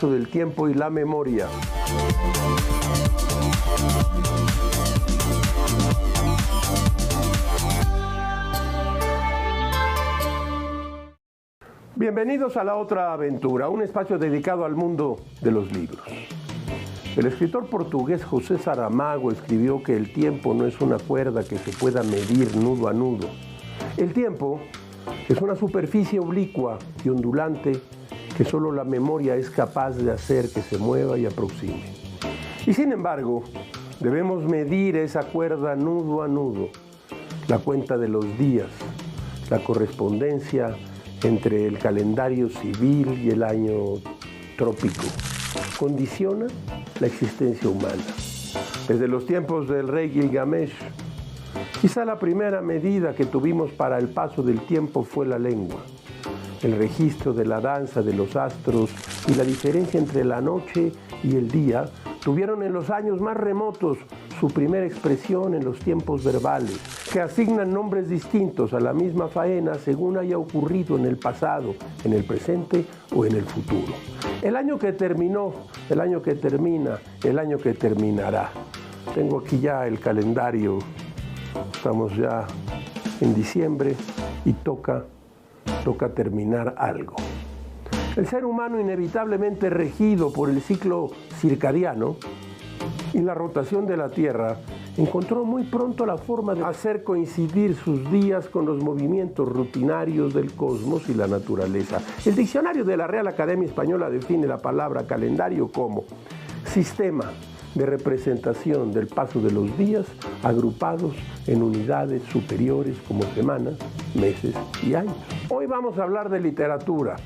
Del tiempo y la memoria. Bienvenidos a La Otra Aventura, un espacio dedicado al mundo de los libros. El escritor portugués José Saramago escribió que el tiempo no es una cuerda que se pueda medir nudo a nudo. El tiempo es una superficie oblicua y ondulante que solo la memoria es capaz de hacer que se mueva y aproxime. Y sin embargo, debemos medir esa cuerda nudo a nudo, la cuenta de los días, la correspondencia entre el calendario civil y el año trópico, condiciona la existencia humana. Desde los tiempos del rey Gilgamesh, quizá la primera medida que tuvimos para el paso del tiempo fue la lengua. El registro de la danza de los astros y la diferencia entre la noche y el día tuvieron en los años más remotos su primera expresión en los tiempos verbales, que asignan nombres distintos a la misma faena según haya ocurrido en el pasado, en el presente o en el futuro. El año que terminó, el año que termina, el año que terminará. Tengo aquí ya el calendario, estamos ya en diciembre y toca terminar algo. El ser humano, inevitablemente regido por el ciclo circadiano y la rotación de la Tierra, encontró muy pronto la forma de hacer coincidir sus días con los movimientos rutinarios del cosmos y la naturaleza. El diccionario de la Real Academia Española define la palabra calendario como sistema de representación del paso de los días agrupados en unidades superiores como semanas, meses y años. Hoy vamos a hablar de literatura,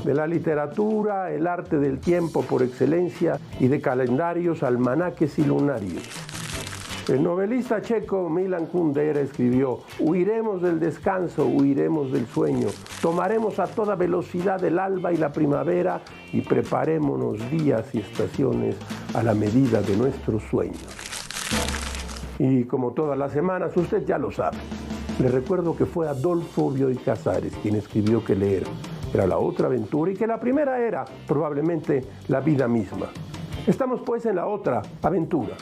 de la literatura, el arte del tiempo por excelencia y de calendarios, almanaques y lunarios. El novelista checo Milan Kundera escribió: huiremos del descanso, huiremos del sueño, tomaremos a toda velocidad el alba y la primavera y preparémonos días y estaciones a la medida de nuestros sueños. Y como todas las semanas, usted ya lo sabe, le recuerdo que fue Adolfo Bioy Casares quien escribió que leer era la otra aventura y que la primera era probablemente la vida misma. Estamos pues en la otra aventura.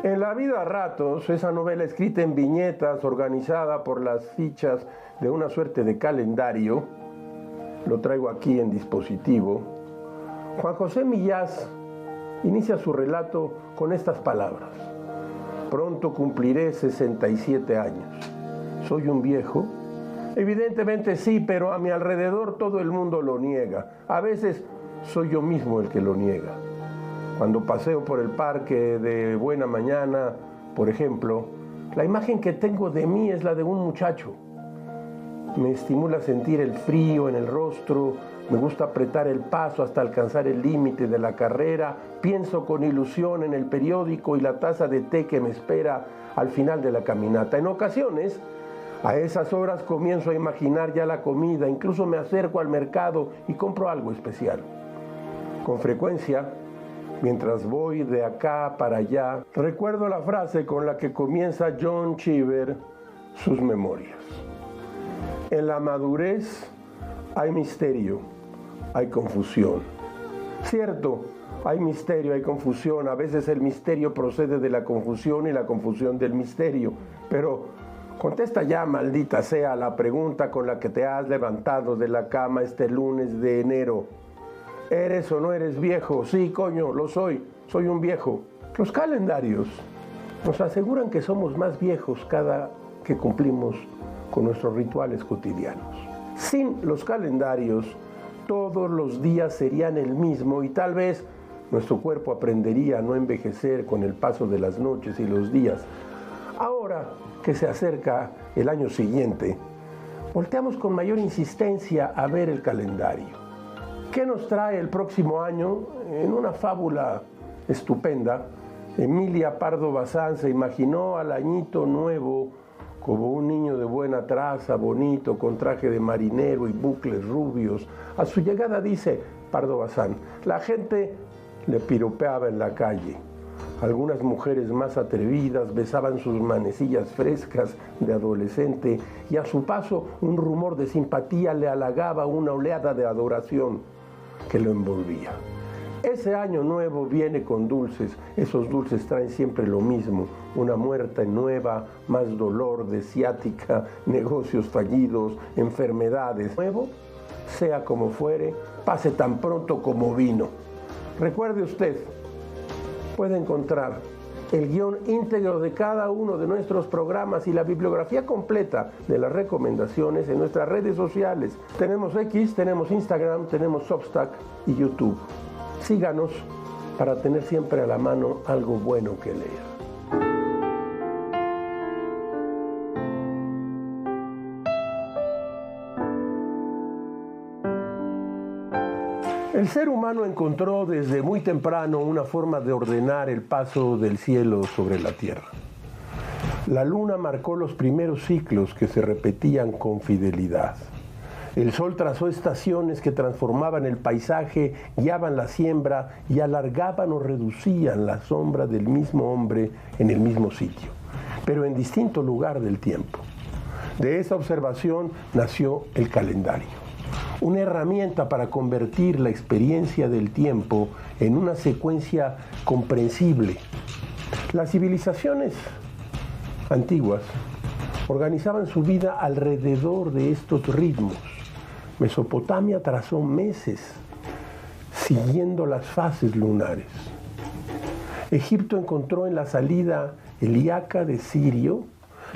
En la vida a ratos, esa novela escrita en viñetas, organizada por las fichas de una suerte de calendario, lo traigo aquí en dispositivo, Juan José Millás inicia su relato con estas palabras: pronto cumpliré 67 años. ¿Soy un viejo? Evidentemente sí, pero a mi alrededor todo el mundo lo niega. A veces soy yo mismo el que lo niega. Cuando paseo por el parque de buena mañana, por ejemplo, la imagen que tengo de mí es la de un muchacho. Me estimula sentir el frío en el rostro, me gusta apretar el paso hasta alcanzar el límite de la carrera, pienso con ilusión en el periódico y la taza de té que me espera al final de la caminata. En ocasiones, a esas horas comienzo a imaginar ya la comida, incluso me acerco al mercado y compro algo especial. Con frecuencia, mientras voy de acá para allá, recuerdo la frase con la que comienza John Cheever sus memorias. En la madurez hay misterio, hay confusión. Cierto, hay misterio, hay confusión. A veces el misterio procede de la confusión y la confusión del misterio. Pero contesta ya, maldita sea, la pregunta con la que te has levantado de la cama este lunes de enero. ¿Eres o no eres viejo? Sí, coño, lo soy un viejo. Los calendarios nos aseguran que somos más viejos cada que cumplimos con nuestros rituales cotidianos. Sin los calendarios, todos los días serían el mismo y tal vez nuestro cuerpo aprendería a no envejecer con el paso de las noches y los días. Ahora que se acerca el año siguiente, volteamos con mayor insistencia a ver el calendario. ¿Qué nos trae el próximo año? En una fábula estupenda, Emilia Pardo Bazán se imaginó al añito nuevo como un niño de buena traza, bonito, con traje de marinero y bucles rubios. A su llegada, dice Pardo Bazán, la gente le piropeaba en la calle. Algunas mujeres más atrevidas besaban sus manecillas frescas de adolescente y a su paso un rumor de simpatía le halagaba una oleada de adoración que lo envolvía. Ese año nuevo viene con dulces, esos dulces traen siempre lo mismo, una muerte nueva, más dolor de ciática, negocios fallidos, enfermedades. Nuevo, sea como fuere, pase tan pronto como vino. Recuerde usted, puede encontrar el guión íntegro de cada uno de nuestros programas y la bibliografía completa de las recomendaciones en nuestras redes sociales. Tenemos X, tenemos Instagram, tenemos Substack y YouTube. Síganos para tener siempre a la mano algo bueno que leer. El ser humano encontró desde muy temprano una forma de ordenar el paso del cielo sobre la tierra. La luna marcó los primeros ciclos que se repetían con fidelidad. El sol trazó estaciones que transformaban el paisaje, guiaban la siembra y alargaban o reducían la sombra del mismo hombre en el mismo sitio, pero en distinto lugar del tiempo. De esa observación nació el calendario, una herramienta para convertir la experiencia del tiempo en una secuencia comprensible. Las civilizaciones antiguas organizaban su vida alrededor de estos ritmos. Mesopotamia trazó meses siguiendo las fases lunares. Egipto encontró en la salida Heliaca de Sirio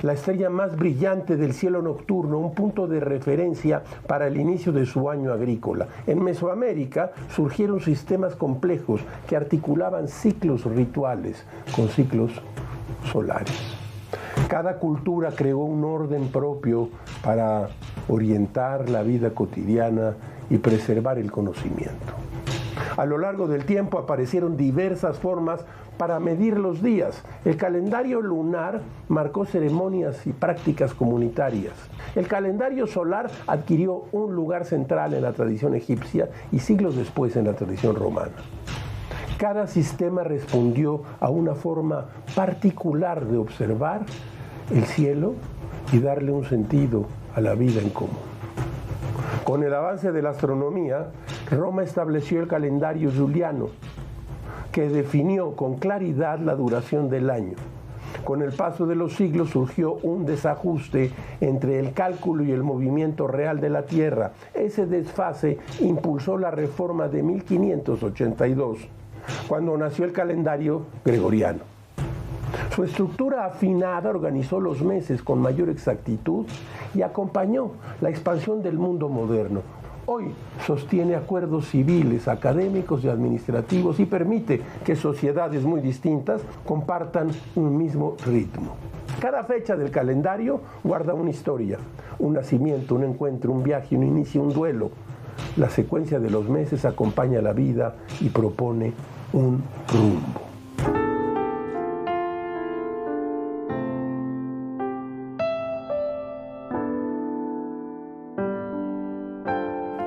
la estrella más brillante del cielo nocturno, un punto de referencia para el inicio de su año agrícola. En Mesoamérica surgieron sistemas complejos que articulaban ciclos rituales con ciclos solares. Cada cultura creó un orden propio para orientar la vida cotidiana y preservar el conocimiento. A lo largo del tiempo aparecieron diversas formas para medir los días. El calendario lunar marcó ceremonias y prácticas comunitarias. El calendario solar adquirió un lugar central en la tradición egipcia y siglos después en la tradición romana. Cada sistema respondió a una forma particular de observar el cielo y darle un sentido a la vida en común. Con el avance de la astronomía, Roma estableció el calendario juliano, que definió con claridad la duración del año. Con el paso de los siglos surgió un desajuste entre el cálculo y el movimiento real de la Tierra. Ese desfase impulsó la reforma de 1582, cuando nació el calendario gregoriano. Su estructura afinada organizó los meses con mayor exactitud y acompañó la expansión del mundo moderno. Hoy sostiene acuerdos civiles, académicos y administrativos y permite que sociedades muy distintas compartan un mismo ritmo. Cada fecha del calendario guarda una historia, un nacimiento, un encuentro, un viaje, un inicio, un duelo. La secuencia de los meses acompaña la vida y propone un rumbo.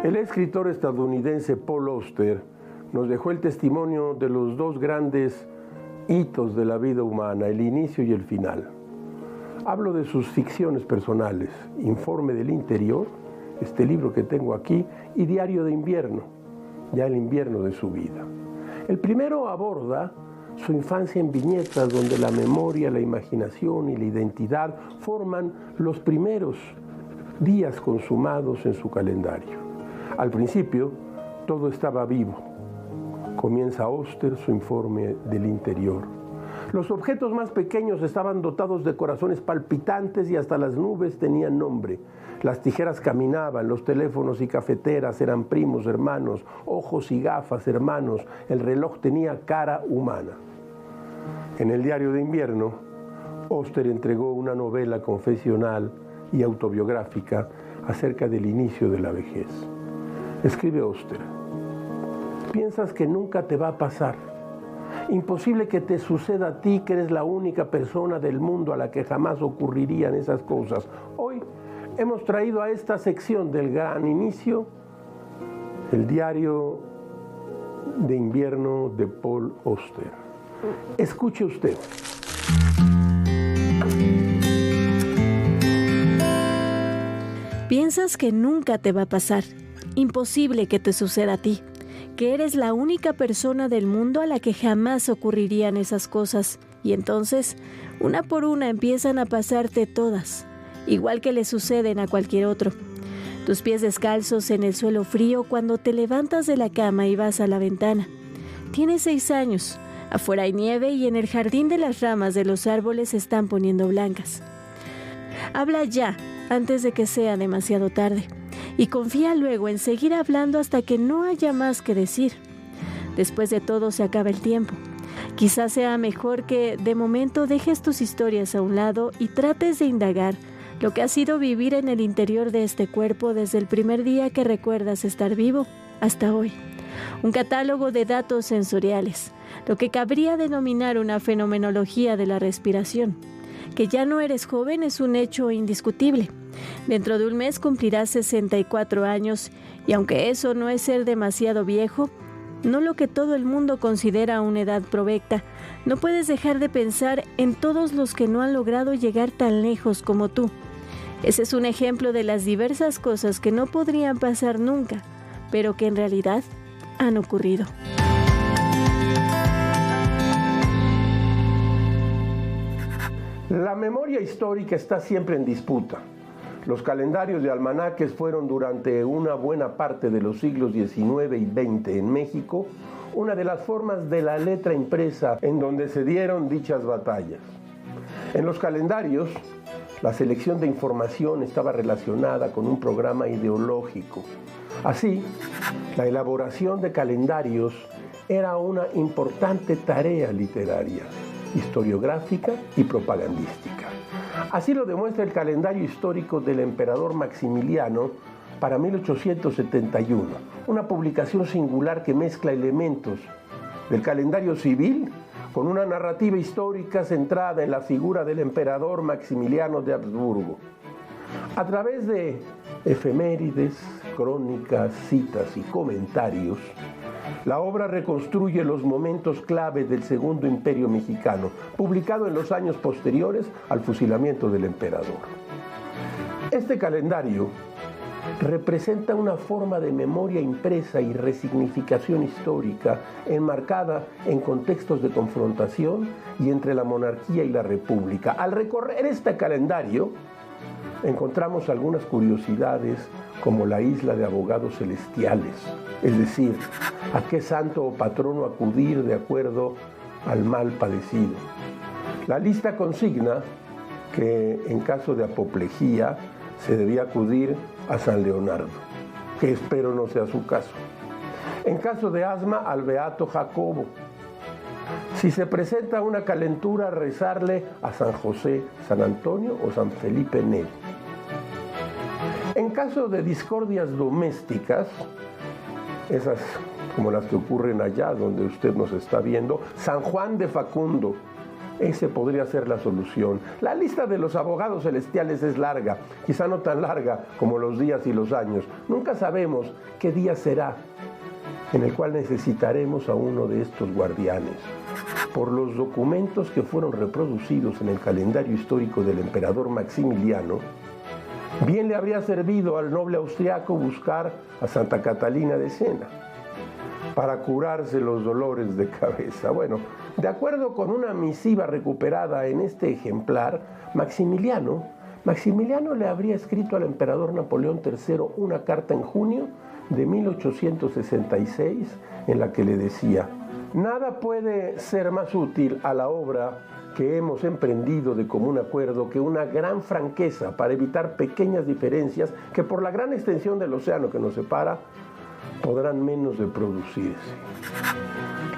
El escritor estadounidense Paul Auster nos dejó el testimonio de los dos grandes hitos de la vida humana, el inicio y el final. Hablo de sus ficciones personales, Informe del Interior, este libro que tengo aquí, y Diario de Invierno, ya el invierno de su vida. El primero aborda su infancia en viñetas, donde la memoria, la imaginación y la identidad forman los primeros días consumados en su calendario. Al principio, todo estaba vivo. Comienza Auster su Informe del Interior. Los objetos más pequeños estaban dotados de corazones palpitantes y hasta las nubes tenían nombre. Las tijeras caminaban, los teléfonos y cafeteras eran primos hermanos, ojos y gafas hermanos, el reloj tenía cara humana. En el Diario de Invierno, Auster entregó una novela confesional y autobiográfica acerca del inicio de la vejez. Escribe Auster: piensas que nunca te va a pasar. Imposible que te suceda a ti, que eres la única persona del mundo a la que jamás ocurrirían esas cosas. Hoy hemos traído a esta sección del gran inicio el Diario de Invierno de Paul Auster. Escuche usted. Piensas que nunca te va a pasar, imposible que te suceda a ti, que eres la única persona del mundo a la que jamás ocurrirían esas cosas, y entonces, una por una empiezan a pasarte todas, igual que le suceden a cualquier otro. Tus pies descalzos en el suelo frío cuando te levantas de la cama y vas a la ventana. Tienes 6 años, afuera hay nieve y en el jardín de las ramas de los árboles se están poniendo blancas. Habla ya, antes de que sea demasiado tarde, y confía luego en seguir hablando hasta que no haya más que decir. Después de todo se acaba el tiempo. Quizás sea mejor que de momento dejes tus historias a un lado y trates de indagar lo que ha sido vivir en el interior de este cuerpo desde el primer día que recuerdas estar vivo hasta hoy. Un catálogo de datos sensoriales, lo que cabría denominar una fenomenología de la respiración. Que ya no eres joven es un hecho indiscutible. Dentro de un mes cumplirás 64 años y aunque eso no es ser demasiado viejo, no lo que todo el mundo considera una edad provecta, no puedes dejar de pensar en todos los que no han logrado llegar tan lejos como tú. Ese es un ejemplo de las diversas cosas que no podrían pasar nunca, pero que en realidad han ocurrido. La memoria histórica está siempre en disputa. Los calendarios de almanaques fueron durante una buena parte de los siglos XIX y XX en México una de las formas de la letra impresa en donde se dieron dichas batallas. En los calendarios, la selección de información estaba relacionada con un programa ideológico. Así, la elaboración de calendarios era una importante tarea literaria, historiográfica y propagandística. Así lo demuestra el calendario histórico del emperador Maximiliano para 1871, una publicación singular que mezcla elementos del calendario civil con una narrativa histórica centrada en la figura del emperador Maximiliano de Habsburgo. A través de efemérides, crónicas, citas y comentarios, la obra reconstruye los momentos clave del Segundo Imperio Mexicano, publicado en los años posteriores al fusilamiento del emperador. Este calendario representa una forma de memoria impresa y resignificación histórica enmarcada en contextos de confrontación y entre la monarquía y la república. Al recorrer este calendario, encontramos algunas curiosidades como la isla de abogados celestiales, es decir, a qué santo o patrono acudir de acuerdo al mal padecido. La lista consigna que en caso de apoplejía se debía acudir a San Leonardo, que espero no sea su caso. En caso de asma, al beato Jacobo. Si se presenta una calentura, rezarle a San José, San Antonio o San Felipe Neri. En caso de discordias domésticas, esas como las que ocurren allá donde usted nos está viendo, San Juan de Facundo, ese podría ser la solución. La lista de los abogados celestiales es larga, quizá no tan larga como los días y los años. Nunca sabemos qué día será en el cual necesitaremos a uno de estos guardianes. Por los documentos que fueron reproducidos en el calendario histórico del emperador Maximiliano, bien le habría servido al noble austriaco buscar a Santa Catalina de Siena para curarse los dolores de cabeza. Bueno, de acuerdo con una misiva recuperada en este ejemplar, Maximiliano le habría escrito al emperador Napoleón III una carta en junio de 1866 en la que le decía: nada puede ser más útil a la obra que hemos emprendido de común acuerdo que una gran franqueza para evitar pequeñas diferencias que por la gran extensión del océano que nos separa podrán menos de producirse.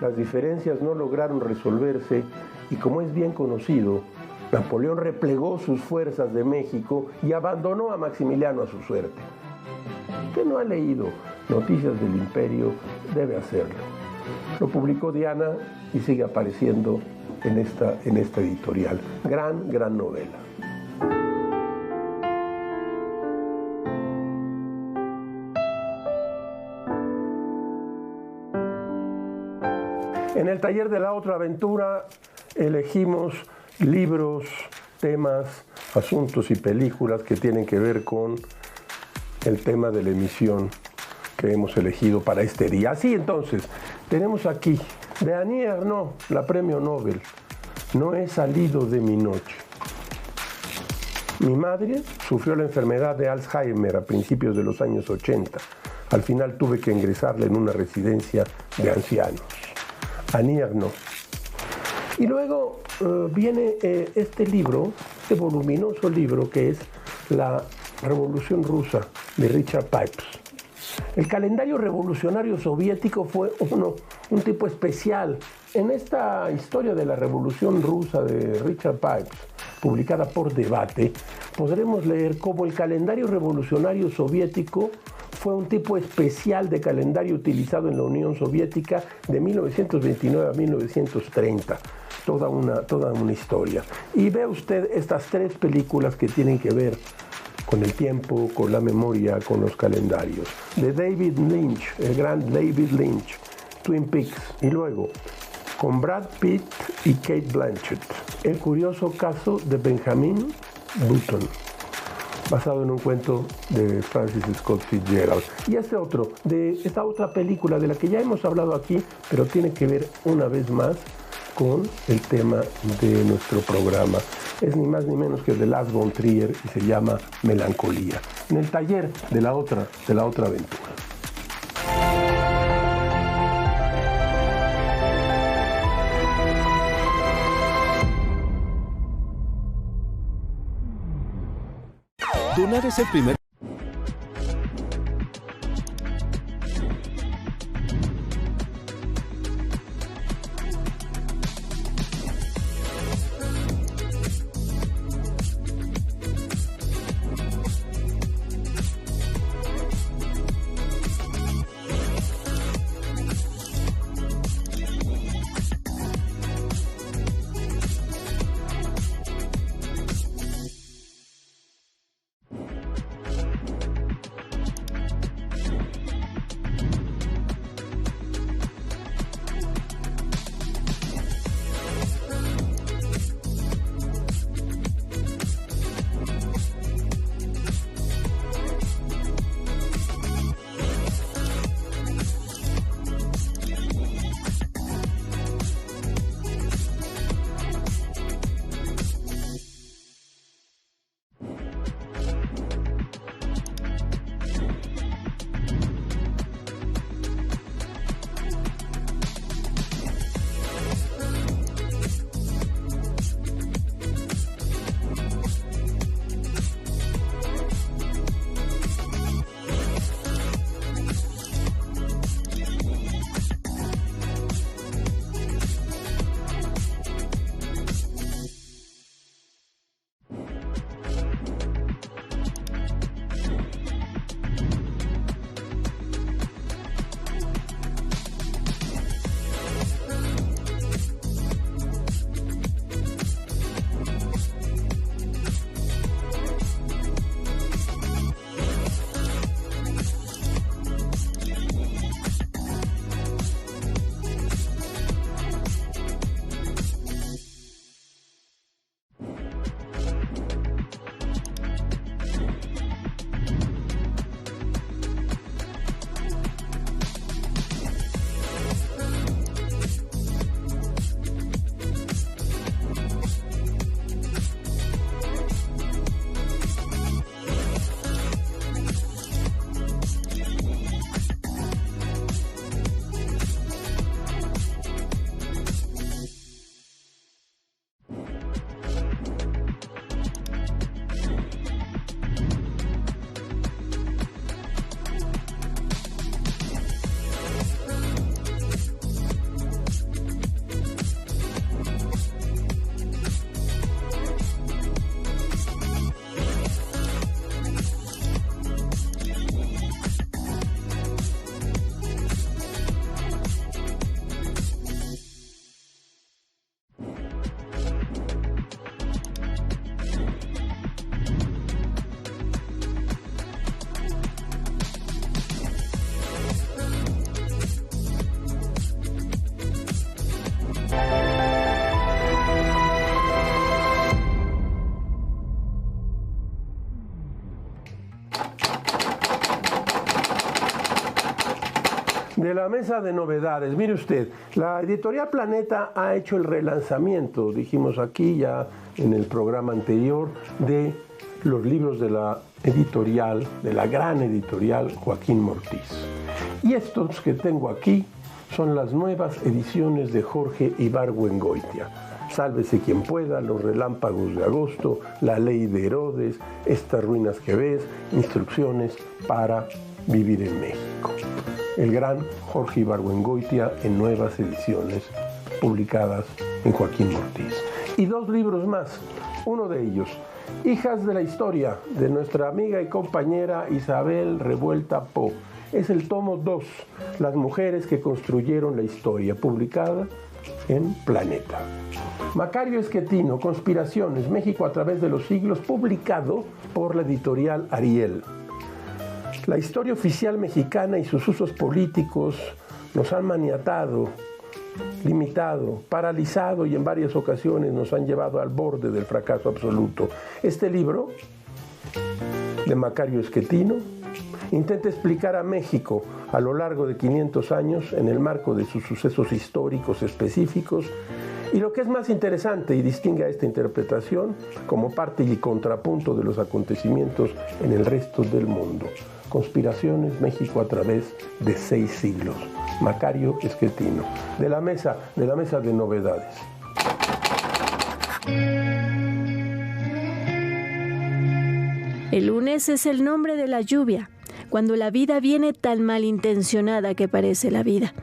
Las diferencias no lograron resolverse y, como es bien conocido, Napoleón replegó sus fuerzas de México y abandonó a Maximiliano a su suerte. Usted no ha leído Noticias del Imperio, debe hacerlo. Lo publicó Diana y sigue apareciendo en esta editorial. Gran novela. En el taller de la otra aventura elegimos libros, temas, asuntos y películas que tienen que ver con el tema de la emisión que hemos elegido para este día. Así entonces, tenemos aquí de Annie Ernaux, la premio Nobel, No he salido de mi noche. Mi madre sufrió la enfermedad de Alzheimer a principios de los años 80. Al final tuve que ingresarla en una residencia de ancianos. Annie Ernaux. Y luego viene este libro, este voluminoso libro que es La Revolución Rusa de Richard Pipes. El calendario revolucionario soviético fue un tipo especial. En esta historia de la Revolución Rusa de Richard Pipes, publicada por Debate, podremos leer cómo el calendario revolucionario soviético fue un tipo especial de calendario utilizado en la Unión Soviética de 1929 a 1930. Toda una historia. Y ve usted estas tres películas que tienen que ver con el tiempo, con la memoria, con los calendarios. De David Lynch, el gran David Lynch, Twin Peaks. Y luego, con Brad Pitt y Kate Blanchett, El curioso caso de Benjamin Button, basado en un cuento de Francis Scott Fitzgerald. Y esta otra película de la que ya hemos hablado aquí, pero tiene que ver una vez más con el tema de nuestro programa. Es ni más ni menos que de Lars von Trier y se llama Melancolía, en el taller de la otra aventura. Donar es el primer De la mesa de novedades, mire usted, la editorial Planeta ha hecho el relanzamiento, dijimos aquí ya en el programa anterior, de los libros de la editorial, de la gran editorial Joaquín Mortiz. Y estos que tengo aquí son las nuevas ediciones de Jorge Ibargüengoitia. Sálvese quien pueda, Los relámpagos de agosto, La ley de Herodes, Estas ruinas que ves, Instrucciones para vivir en México. El gran Jorge Ibargüengoitia en nuevas ediciones publicadas en Joaquín Mortiz. Y dos libros más, uno de ellos, Hijas de la Historia, de nuestra amiga y compañera Isabel Revuelta Po. Es el tomo 2, Las mujeres que construyeron la historia, publicada en Planeta. Macario Esquetino, Conspiraciones, México a través de los siglos, publicado por la editorial Ariel. La historia oficial mexicana y sus usos políticos nos han maniatado, limitado, paralizado y en varias ocasiones nos han llevado al borde del fracaso absoluto. Este libro, de Macario Esquetino, intenta explicar a México a lo largo de 500 años en el marco de sus sucesos históricos específicos y lo que es más interesante y distingue a esta interpretación como parte y contrapunto de los acontecimientos en el resto del mundo. Conspiraciones, México a través de 6 siglos. Macario Esquetino, de la mesa de novedades. El lunes es el nombre de la lluvia, cuando la vida viene tan malintencionada que parece la vida.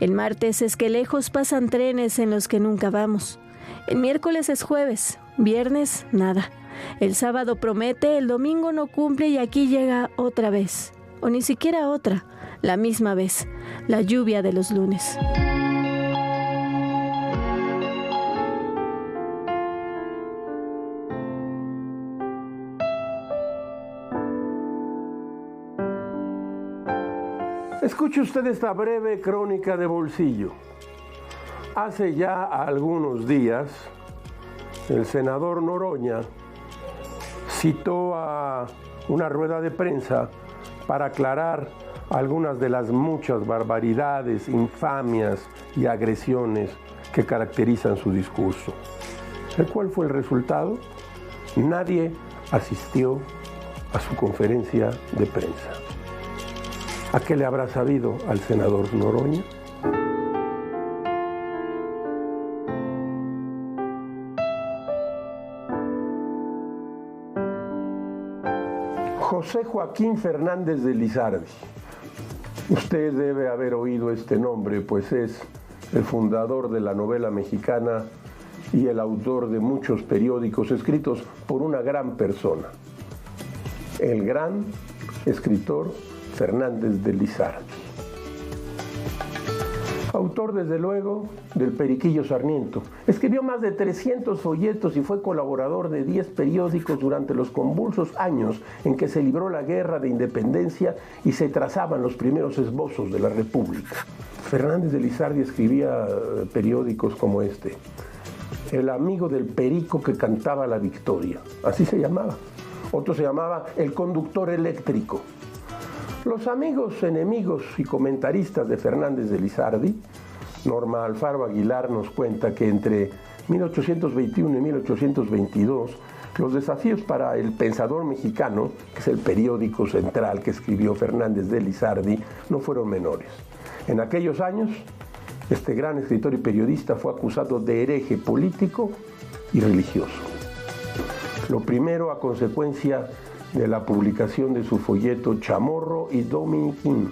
El martes es que lejos pasan trenes en los que nunca vamos. El miércoles es jueves, viernes nada. El sábado promete, el domingo no cumple y aquí llega otra vez. O ni siquiera otra, la misma vez, la lluvia de los lunes. Escuche usted esta breve crónica de bolsillo. Hace ya algunos días, el senador Noroña citó a una rueda de prensa para aclarar algunas de las muchas barbaridades, infamias y agresiones que caracterizan su discurso. ¿Cuál fue el resultado? Nadie asistió a su conferencia de prensa. ¿A qué le habrá sabido al senador Noroña? José Joaquín Fernández de Lizardi. Usted debe haber oído este nombre, pues es el fundador de la novela mexicana y el autor de muchos periódicos escritos por una gran persona, el gran escritor Fernández de Lizardi. Autor, desde luego, del Periquillo Sarmiento. Escribió más de 300 folletos y fue colaborador de 10 periódicos durante los convulsos años en que se libró la guerra de independencia y se trazaban los primeros esbozos de la República. Fernández de Lizardi escribía periódicos como este: El amigo del perico que cantaba la victoria, así se llamaba. Otro se llamaba El conductor eléctrico. Los amigos, enemigos y comentaristas de Fernández de Lizardi, Norma Alfaro Aguilar nos cuenta que entre 1821 y 1822 los desafíos para El Pensador Mexicano, que es el periódico central que escribió Fernández de Lizardi, no fueron menores. En aquellos años, este gran escritor y periodista fue acusado de hereje político y religioso. Lo primero a consecuencia de la publicación de su folleto Chamorro y Dominiquín,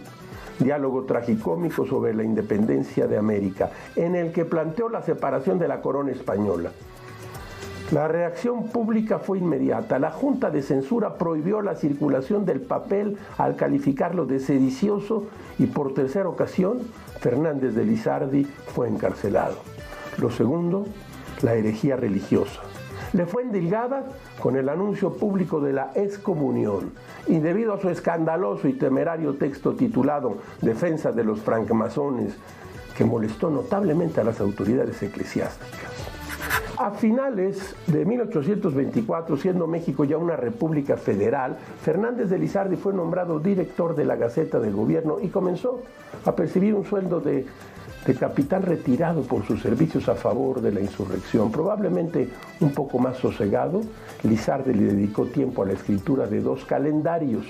diálogo tragicómico sobre la independencia de América, en el que planteó la separación de la corona española. La reacción pública fue inmediata. La Junta de Censura prohibió la circulación del papel al calificarlo de sedicioso y por tercera ocasión Fernández de Lizardi fue encarcelado. Lo segundo, la herejía religiosa. Le fue endilgada con el anuncio público de la excomunión y debido a su escandaloso y temerario texto titulado Defensa de los francmasones, que molestó notablemente a las autoridades eclesiásticas. A finales de 1824, siendo México ya una república federal, Fernández de Lizardi fue nombrado director de la Gaceta del Gobierno y comenzó a percibir un sueldo de capitán retirado por sus servicios a favor de la insurrección. Probablemente un poco más sosegado, Lizardi le dedicó tiempo a la escritura de 2 calendarios.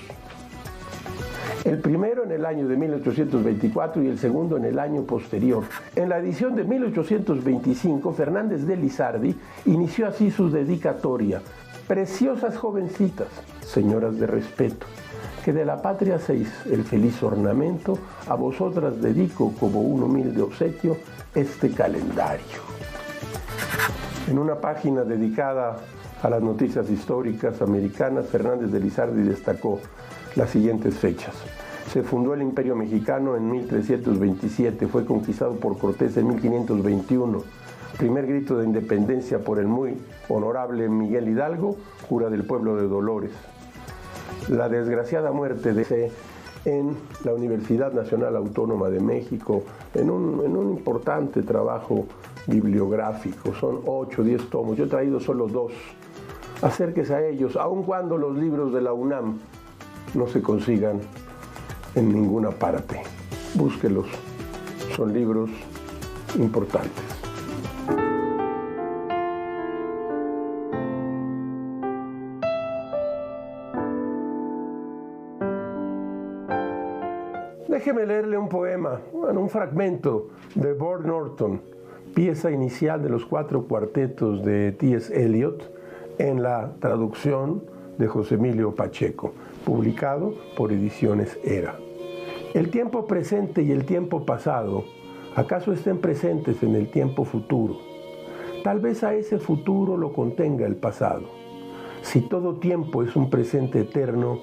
El primero en el año de 1824 y el segundo en el año posterior. En la edición de 1825, Fernández de Lizardi inició así su dedicatoria. Preciosas jovencitas, señoras de respeto, que de la patria hacéis el feliz ornamento, a vosotras dedico como un humilde obsequio este calendario. En una página dedicada a las noticias históricas americanas, Fernández de Lizardi destacó las siguientes fechas. Se fundó el Imperio Mexicano en 1327, fue conquistado por Cortés en 1521. Primer grito de independencia por el muy honorable Miguel Hidalgo, cura del pueblo de Dolores. La desgraciada muerte de en la Universidad Nacional Autónoma de México, en un importante trabajo bibliográfico. Son 8 o 10 tomos, yo he traído solo 2. Acérquese a ellos, aun cuando los libros de la UNAM no se consigan en ninguna parte. Búsquelos, son libros importantes. Déjeme leerle un poema, un fragmento de Burnt Norton, pieza inicial de los 4 cuartetos de T.S. Eliot, en la traducción de José Emilio Pacheco, publicado por Ediciones Era. El tiempo presente y el tiempo pasado, ¿acaso estén presentes en el tiempo futuro? Tal vez a ese futuro lo contenga el pasado. Si todo tiempo es un presente eterno,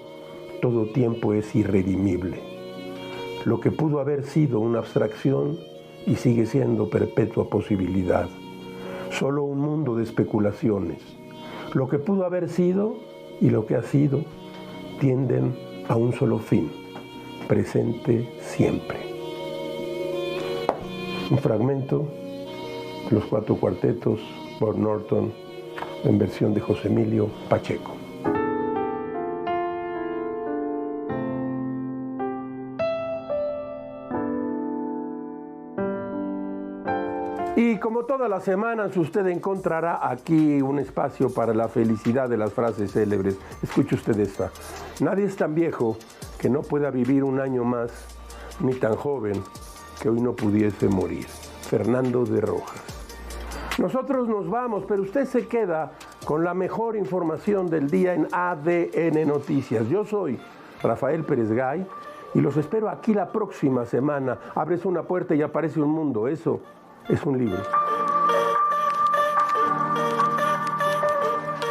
todo tiempo es irredimible. Lo que pudo haber sido una abstracción y sigue siendo perpetua posibilidad. Solo un mundo de especulaciones. Lo que pudo haber sido y lo que ha sido tienden a un solo fin, presente siempre. Un fragmento de los 4 cuartetos, Burnt Norton, en versión de José Emilio Pacheco. Y como todas las semanas, usted encontrará aquí un espacio para la felicidad de las frases célebres. Escuche usted esta. Nadie es tan viejo que no pueda vivir un año más, ni tan joven que hoy no pudiese morir. Fernando de Rojas. Nosotros nos vamos, pero usted se queda con la mejor información del día en ADN Noticias. Yo soy Rafael Pérez Gay y los espero aquí la próxima semana. Abres una puerta y aparece un mundo. Eso es un libro.